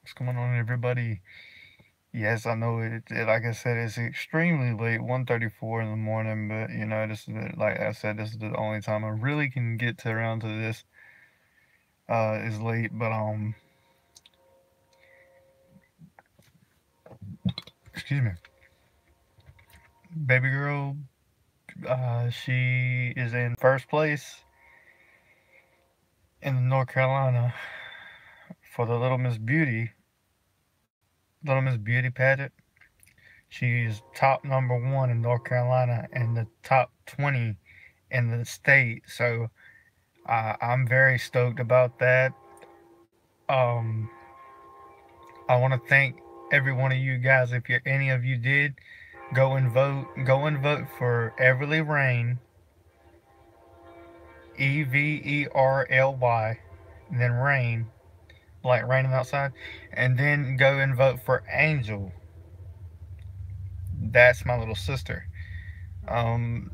What's going on, everybody? Yes, I know like I said, it's extremely late, 1:34 in the morning, but this is like I said, this is the only time I really can get to around to this. Is late, but excuse me. Baby girl, she is in first place in North Carolina for the Little Miss Beauty pageant. She's top number one in North Carolina and the top 20 in the state. So I'm very stoked about that. Um, I want to thank every one of you guys. If any of you did go and vote, for Everly Rain, Everly, and then Rain, like raining outside, and then go and vote for Angel. That's my little sister. Um,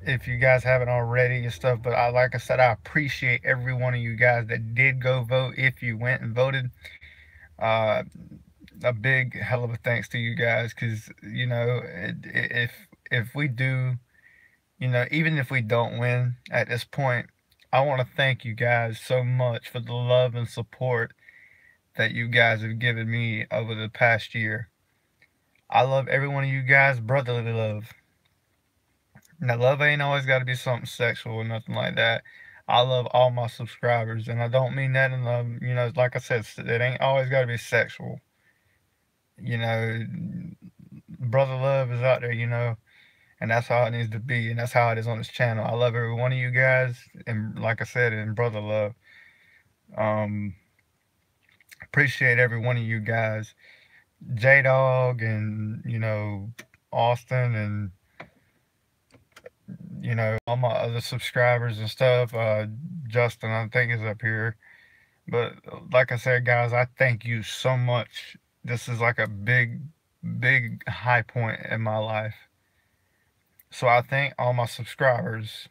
if you guys haven't already and stuff, but like I said, I appreciate every one of you guys that did go vote. If you went and voted, uh, a big hell of a thanks to you guys, because if we do, even if we don't win at this point, I want to thank you guys so much for the love and support that you guys have given me over the past year. I love every one of you guys, brotherly love. Now, love ain't always got to be something sexual or nothing like that. I love all my subscribers, and I don't mean that in love. Like I said, it ain't always got to be sexual. You know, brother love is out there, and that's how it needs to be, and that's how it is on this channel. I love every one of you guys, and like I said, in brother love. Um, appreciate every one of you guys, J Dog, and Austin, and all my other subscribers and stuff. Justin, I think, is up here. But like I said, guys, I thank you so much. This is like a big high point in my life. So I thank all my subscribers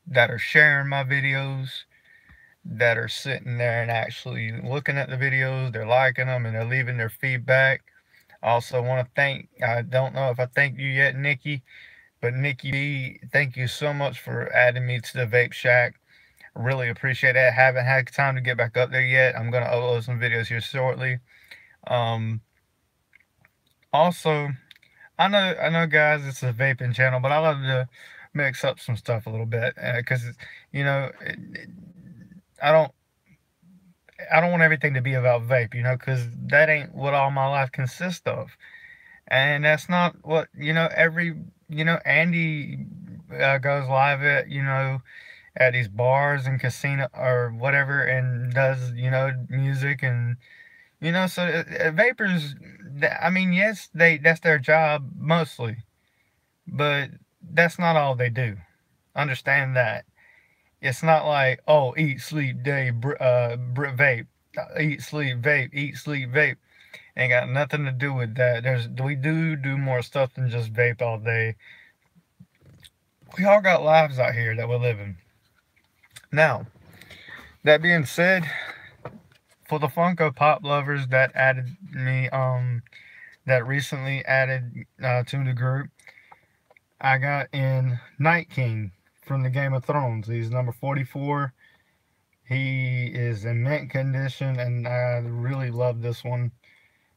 that are sharing my videos, that are sitting there and actually looking at the videos, they're liking them, and they're leaving their feedback. I also want to thank, I don't know if I thanked you yet, Nikki, but Nikki B, thank you so much for adding me to the Vape Shack. Really appreciate it. Haven't had time to get back up there yet. I'm going to upload some videos here shortly. Um, also, I know, guys, it's a vaping channel, but I love to mix up some stuff a little bit because, you know, I don't I don't want everything to be about vape, because that ain't what all my life consists of, and that's not what Andy goes live at at these bars and casino or whatever and does music and so vapors. I mean, yes, that's their job mostly, but that's not all they do. Understand that. It's not like, oh, eat, sleep, day, vape, eat, sleep, vape, eat, sleep, vape. Ain't got nothing to do with that. We do more stuff than just vape all day. We all got lives out here that we're living. Now, that being said, for the Funko Pop lovers that added me, that recently added to the group, I got in Night King from the Game of Thrones. He's number 44. He is in mint condition, and I really love this one.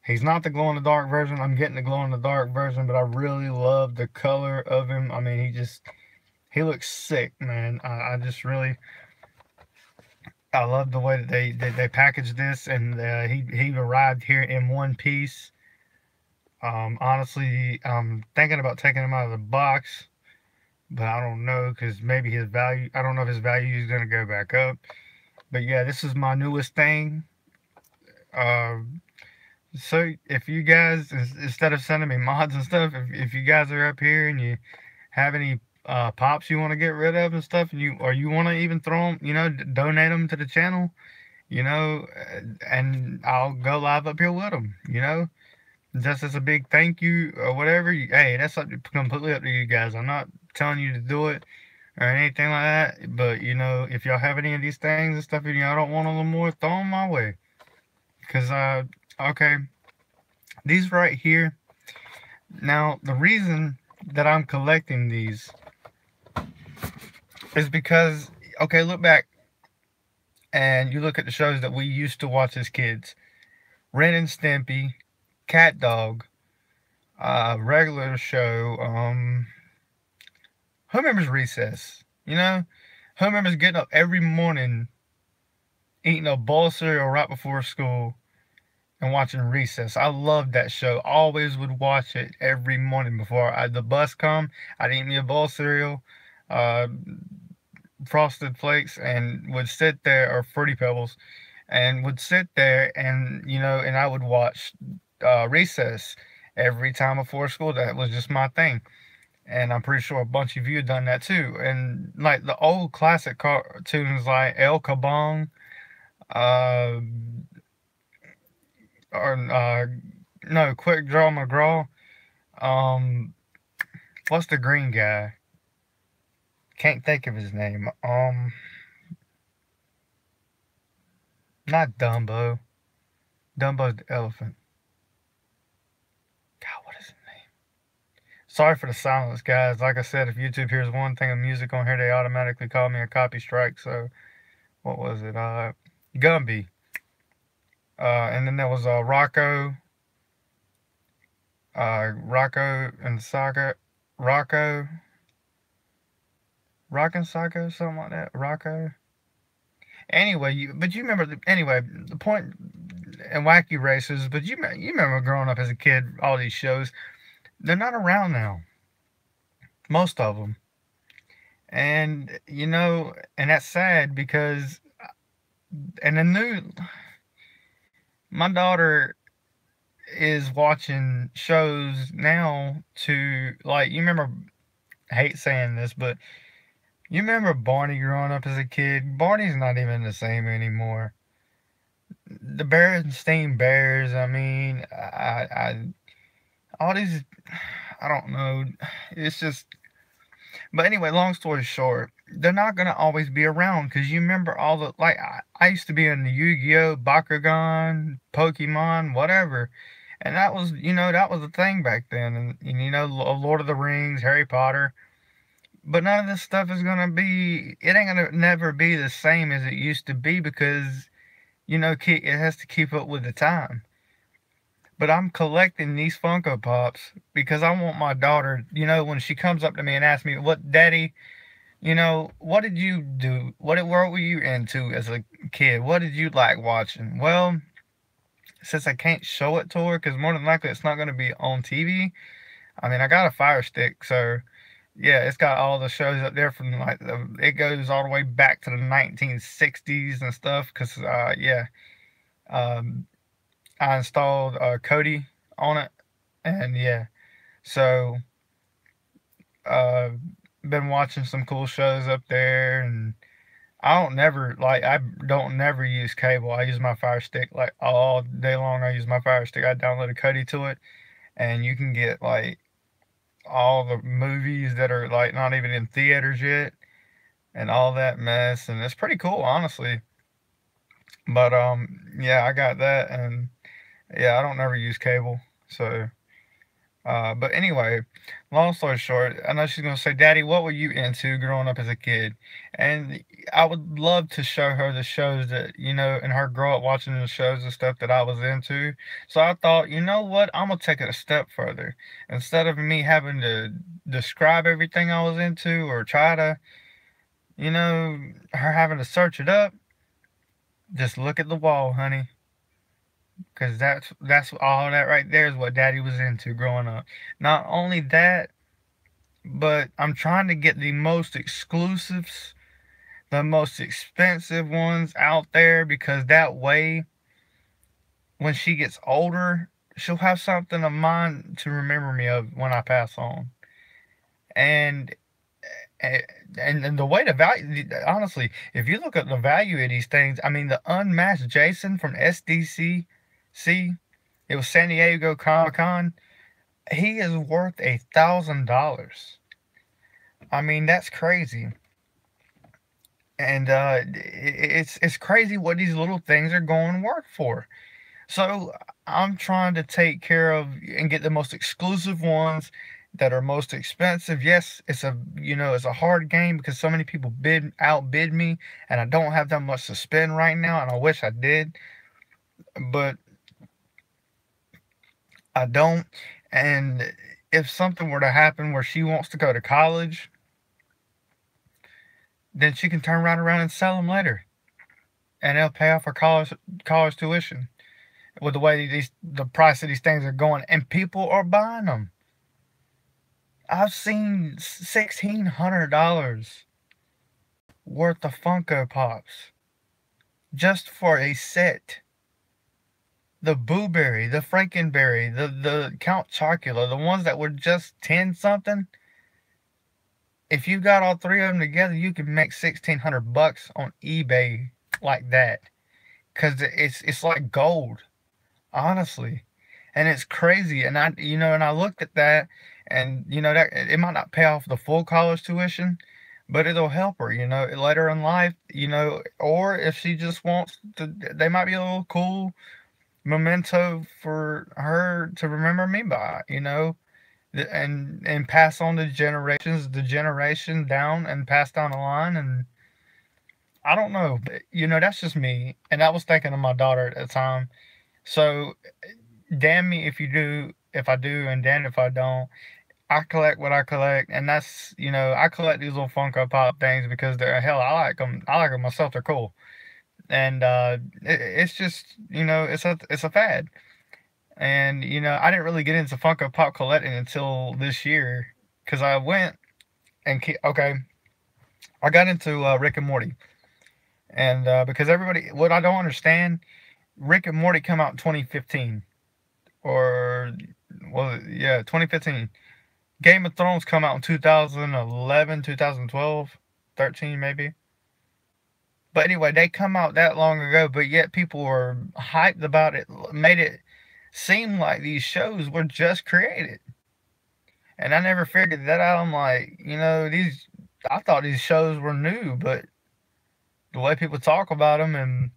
He's not the glow-in-the-dark version. I'm getting the glow-in-the-dark version, but I really love the color of him. I mean, he looks sick, man. I just really, I love the way that they packaged this, and he arrived here in one piece. Honestly, I'm thinking about taking him out of the box, but I don't know, because maybe his value, I don't know if his value is going to go back up. But yeah, this is my newest thing. So if you guys, instead of sending me mods and stuff, if you guys are up here and you have any pops you want to get rid of and stuff, and you want to even throw them, donate them to the channel, and I'll go live up here with them, just as a big thank you or whatever. Hey, that's completely up to you guys. I'm not telling you to do it or anything like that, but if y'all have any of these things and stuff and y'all don't want them more, throw them my way. Because Okay, these right here. Now, the reason that I'm collecting these is because, okay, look back and you look at the shows that we used to watch as kids. Ren and Stimpy, Cat Dog, regular show, who remembers Recess? You know? Who remembers getting up every morning, eating a bowl of cereal right before school, and watching Recess? I loved that show. Always would watch it every morning before the bus come. I'd eat me a bowl of cereal, uh, Frosted Flakes, and would sit there, or Fruity Pebbles, and would sit there and, and I would watch Recess every time before school. That was just my thing. And I'm pretty sure a bunch of you have done that too. And like the old classic cartoons like El Kabong, uh, or no, Quick Draw McGraw. Um, what's the green guy? Can't think of his name. Not Dumbo. Dumbo's the elephant. God, what is his name? Sorry for the silence, guys. Like I said, if YouTube hears one thing of music on here, they automatically call me a copy strike. So, what was it? Gumby. And then there was Rocco and Saga, Rocco, Rock and Saga, something like that. Rocco. Anyway, but you remember anyway the point and Wacky Races. But you remember growing up as a kid, all these shows. They're not around now, most of them, and and that's sad because and the new my daughter is watching shows now to like you remember. I hate saying this, but you remember Barney growing up as a kid? Barney's not even the same anymore. The Berenstain Bears, I mean, all these, I don't know. It's just, but anyway, long story short, they're not gonna always be around because you remember all the like I used to be in the Yu-Gi-Oh, Bakugan, Pokemon, whatever, and that was that was the thing back then, and Lord of the Rings, Harry Potter. But none of this stuff is gonna be. It ain't gonna never be the same as it used to be because it has to keep up with the time. But I'm collecting these Funko Pops because I want my daughter. When she comes up to me and asks me, "What, Daddy? What did you do? What were you into as a kid? What did you like watching?" Well, since I can't show it to her, because more than likely it's not gonna be on TV. I mean, I got a Fire Stick, so yeah, it's got all the shows up there from like it goes all the way back to the 1960s and stuff. Cause yeah, um, I installed Kodi on it, and yeah, so uh, been watching some cool shows up there, and I don't never use cable. I use my Fire Stick like all day long. I use my Fire Stick. I downloaded Kodi to it, and you can get like all the movies that are like not even in theaters yet and all that mess, and it's pretty cool, honestly. But yeah, I got that, and yeah, I don't never use cable. So but anyway, long story short, I know she's gonna say, "Daddy, what were you into growing up as a kid?" And I would love to show her the shows that and her grow up watching the shows and stuff that I was into. So I thought, you know what, I'm gonna take it a step further. Instead of me having to describe everything I was into or try to her having to search it up, just look at the wall, honey. Because that's all that right there is what Daddy was into growing up. Not only that, but I'm trying to get the most exclusives, the most expensive ones out there, because that way, when she gets older, she'll have something of mine to remember me of when I pass on. And and the way the value, honestly, if you look at the value of these things, I mean, the unmasked Jason from SDCC, it was San Diego Comic Con. He is worth $1,000. I mean, that's crazy. And it's crazy what these little things are going to work for. So I'm trying to take care of and get the most exclusive ones that are most expensive. Yes, it's a hard game because so many people outbid me, and I don't have that much to spend right now, and I wish I did, but I don't. And if something were to happen where she wants to go to college, then she can turn right around and sell them later, and they'll pay off her college tuition with the way the price of these things are going, and people are buying them. I've seen $1,600 worth of Funko Pops just for a set. The Boo Berry, the Frankenberry, the Count Chocula, the ones that were just 10 something. If you got all three of them together, you can make $1,600 on eBay like that. Cause it's like gold, honestly, and it's crazy. And I looked at that, and that it might not pay off the full college tuition, but it'll help her, later in life, or if she just wants to, they might be a little cool memento for her to remember me by, and pass on the generation down and pass down the line. And I don't know, but that's just me. And I was thinking of my daughter at the time. So damn me if I do, and damn if I don't. I collect what I collect, and that's I collect these little Funko Pop things because they're hell. I like them. I like them myself. They're cool, and it's just it's a fad. And I didn't really get into Funko Pop collecting until this year because I went and okay, I got into Rick and Morty, and because everybody, what I don't understand, Rick and Morty come out in 2015, or well, yeah, 2015. Game of Thrones come out in 2011, 2012, 13 maybe. But anyway, they come out that long ago, but yet people were hyped about it, made it seem like these shows were just created. And I never figured that out. I'm like, I thought these shows were new, but the way people talk about them, and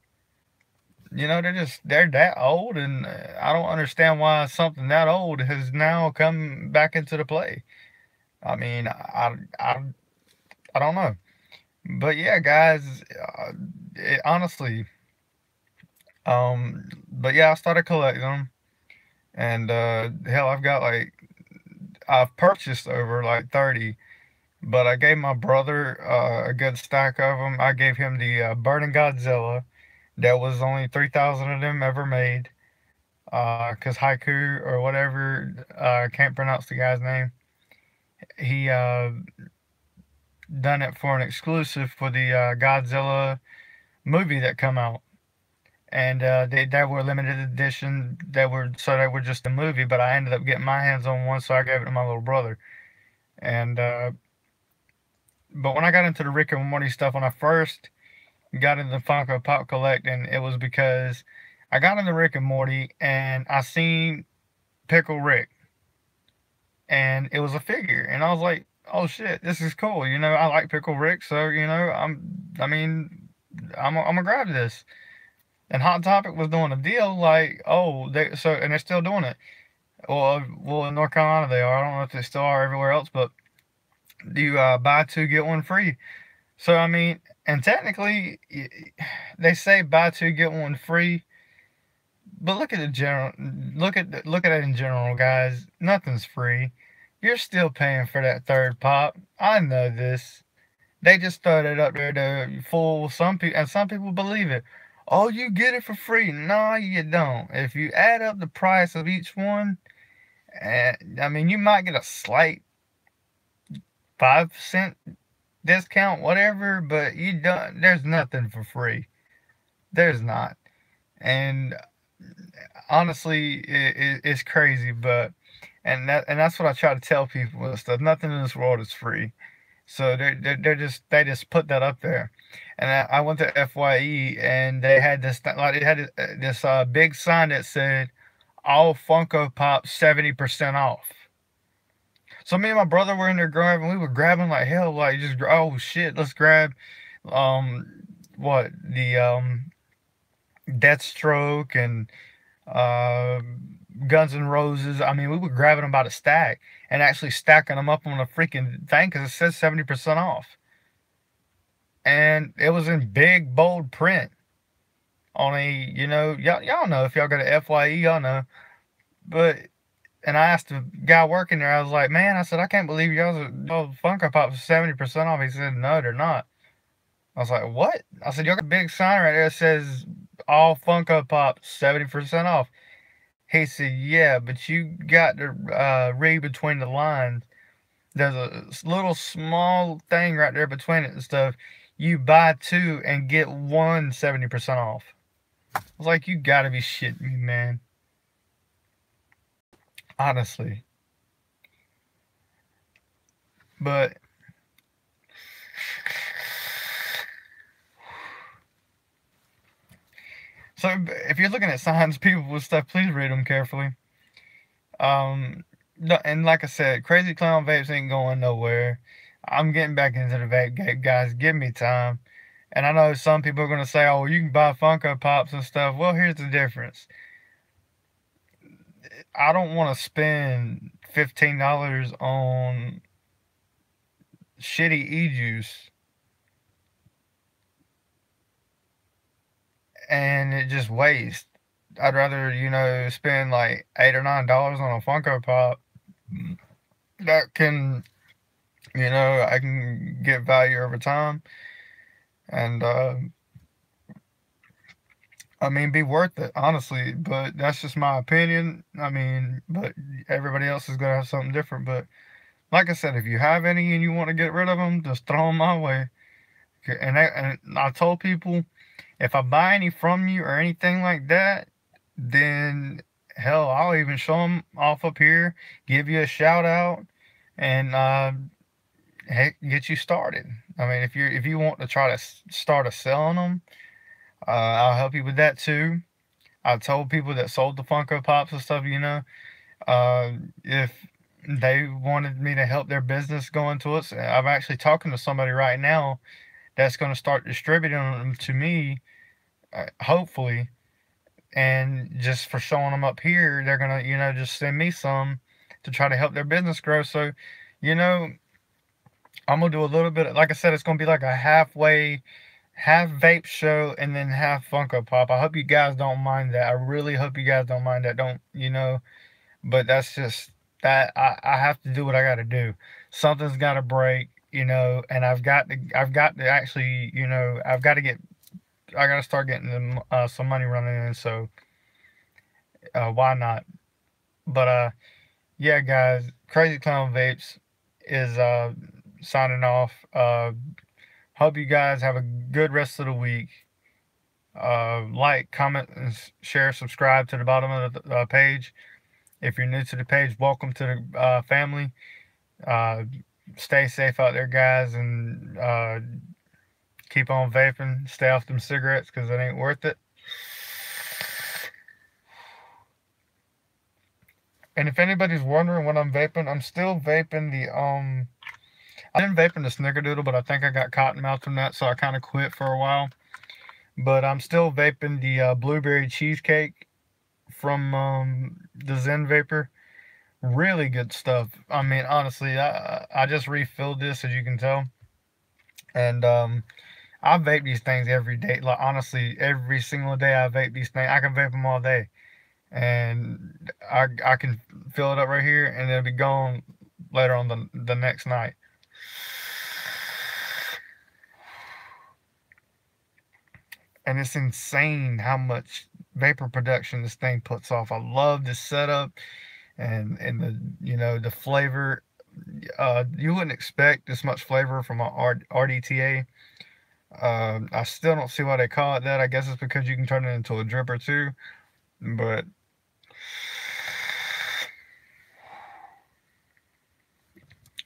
they're that old, and I don't understand why something that old has now come back into the play. I mean, I don't know. But yeah, guys, honestly, but yeah, I started collecting them, and hell, I've purchased over like 30, but I gave my brother a good stack of them. I gave him the Burning Godzilla. There was only 3,000 of them ever made, because Haiku or whatever, I can't pronounce the guy's name. He done it for an exclusive for the Godzilla movie that come out. And they were limited edition. They were just a movie, but I ended up getting my hands on one, so I gave it to my little brother. And but when I got into the Rick and Morty stuff, when I first got into Funko Pop collecting, it was because I got into Rick and Morty and I seen Pickle Rick, and it was a figure, and I was like, oh shit, this is cool. I like Pickle Rick, so I'm gonna grab this. And Hot Topic was doing a deal like, oh, and they're still doing it. Well, in North Carolina they are. I don't know if they still are everywhere else, but you buy two get one free. So I mean, and technically, they say buy two get one free, but look at the general. Look at it in general, guys. Nothing's free. You're still paying for that third pop. I know this. They just throw it up there to fool some people, and some people believe it. Oh, you get it for free. No, you don't. If you add up the price of each one, I mean, you might get a slight 5% discount, whatever, but there's nothing for free. There's not. And honestly, it's crazy, and that's what I try to tell people and stuff. Nothing in this world is free. So they just put that up there. And I went to FYE, and they had this big sign that said all Funko Pop 70% off. So me and my brother were in there grabbing. We were grabbing like hell, like just oh shit, let's grab what the Deathstroke and uh, Guns N' Roses. I mean, we were grabbing them by the stack and actually stacking them up on a freaking thing because it says 70% off. And it was in big, bold print on a, y'all know if y'all go to FYE, y'all know. But, and I asked the guy working there, I was like, man, I said, I can't believe y'all Funko Pops 70% off. He said, no, they're not. I was like, what? I said, y'all got a big sign right there that says all Funko Pops 70% off. He said, yeah, but you got to read between the lines. There's a little small thing right there between it and stuff. You buy two and get one 70% off. I was like, you gotta be shitting me, man. Honestly. But so if you're looking at signs, people with stuff, please read them carefully. And like I said, Crazy Clown Vapes ain't going nowhere. I'm getting back into the vape game, guys. Give me time. And I know some people are gonna say, "Oh, you can buy Funko Pops and stuff." Well, here's the difference. I don't want to spend $15 on shitty e-juice and it just waste. I'd rather, spend like $8 or $9 on a Funko Pop that can, I can get value over time and, I mean, be worth it, honestly. But that's just my opinion. I mean, but everybody else is gonna have something different. But like I said, if you have any and you want to get rid of them, just throw them my way. And I told people, if I buy any from you or anything like that, then hell, I'll even show them off up here, give you a shout out, and heck, get you started. I mean, if you want to try to start selling them, I'll help you with that too. I told people that sold the Funko Pops and stuff, if they wanted me to help their business go into it. I'm actually talking to somebody right now that's going to start distributing them to me, hopefully. And just for showing them up here, they're going to, just send me some to try to help their business grow. So, I'm going to do a little bit, like I said, it's going to be like a half vape show and then half Funko Pop. I hope you guys don't mind that. I really hope you guys don't mind that. Don't, but that's just that I have to do what I got to do. Something's got to break, and I've got to actually, I got to start getting some money running in. So why not? But yeah, guys, Crazy Clown Vapes is signing off. Hope you guys have a good rest of the week. Like, comment, and share, subscribe to the bottom of the page. If you're new to the page, welcome to the family. Stay safe out there, guys, and keep on vaping. Stay off them cigarettes because it ain't worth it. And if anybody's wondering what I'm vaping, I'm still vaping the I've been vaping the Snickerdoodle, but I think I got cotton mouth from that, so I kind of quit for a while. But I'm still vaping the blueberry cheesecake from the Zen Vapor. Really good stuff. I mean, honestly, I just refilled this, as you can tell, and I vape these things every day. Like, honestly, every single day I vape these things. I can vape them all day, and I can fill it up right here, and it'll be gone later on the next night. And it's insane how much vapor production this thing puts off. I love this setup and the flavor. You wouldn't expect this much flavor from a RDTA. I still don't see why they call it that. I guess it's because you can turn it into a dripper too. But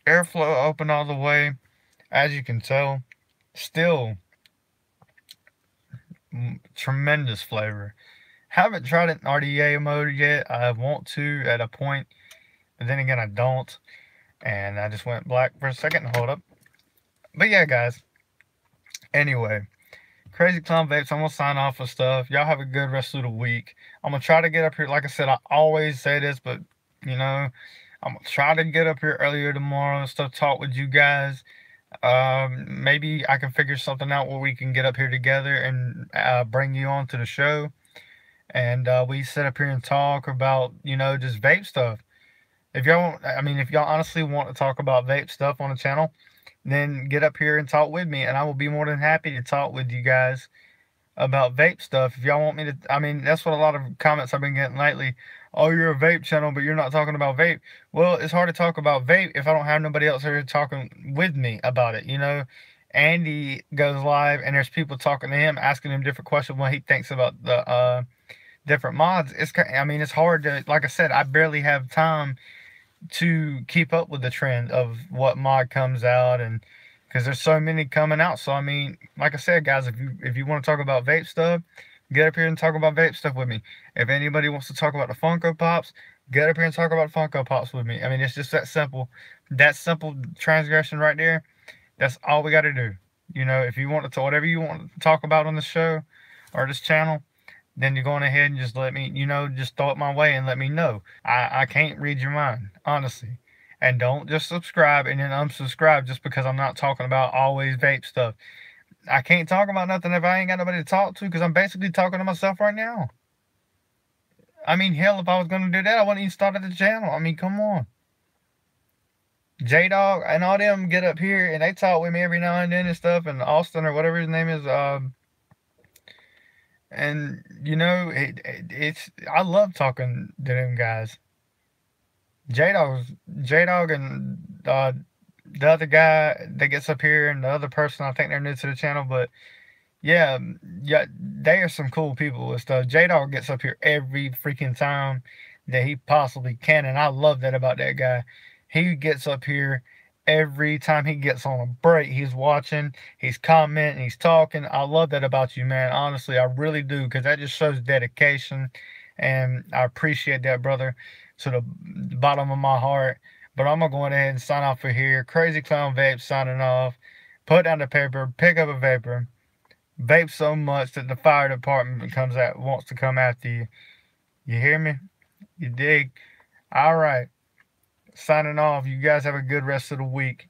airflow open all the way, as you can tell. Still tremendous flavor. Haven't tried it in RDA mode yet. I want to at a point, but then again I don't. And I just went black for a second. Hold up. But yeah, guys. Anyway, Crazy Clown Vapes, I'm gonna sign off with stuff. Y'all have a good rest of the week. I'm gonna try to get up here. Like I said, I always say this, but you know, I'm gonna try to get up here earlier tomorrow and stuff, talk with you guys. Maybe I can figure something out where we can get up here together and bring you on to the show. And we sit up here and talk about, just vape stuff. If y'all, I mean, if y'all honestly want to talk about vape stuff on the channel, then get up here and talk with me, and I will be more than happy to talk with you guys about vape stuff. If y'all want me to, I mean, that's what a lot of comments I've been getting lately. Oh, you're a vape channel, but you're not talking about vape. Well, it's hard to talk about vape if I don't have nobody else here talking with me about it. Andy goes live, and there's people talking to him, asking him different questions what he thinks about the different mods. I mean, it's hard to, like I said, I barely have time to keep up with the trend of what mod comes out, and because there's so many coming out. So I mean, like I said, guys, if you want to talk about vape stuff, get up here and talk about vape stuff with me. If anybody wants to talk about the Funko Pops, get up here and talk about Funko Pops with me. I mean, it's just that simple. That simple transgression right there. That's all we got to do. If you want to talk whatever you want to talk about on the show or this channel, then you're going ahead and just let me, just throw it my way and let me know. I can't read your mind, honestly. And don't just subscribe and then unsubscribe just because I'm not talking about always vape stuff. I can't talk about nothing if I ain't got nobody to talk to, because I'm basically talking to myself right now. I mean, hell, if I was going to do that, I wouldn't even start at the channel. I mean, come on. J-Dog and all them get up here and they talk with me every now and then and stuff, and Austin or whatever his name is, and it's I love talking to them guys. J-Dog and the other guy that gets up here, and the other person, I think they're new to the channel, but yeah, they are some cool people and stuff. J-Dog gets up here every freaking time that he possibly can, and I love that about that guy. He gets up here every time he gets on a break. He's watching, he's commenting, he's talking. I love that about you, man. Honestly, I really do, because that just shows dedication, and I appreciate that, brother, to the bottom of my heart. But I'm going to go ahead and sign off for here. Crazy Clown Vape signing off. Put down the paper, pick up a vapor. Vape so much that the fire department wants to come after you. You hear me? You dig? All right. Signing off. You guys have a good rest of the week.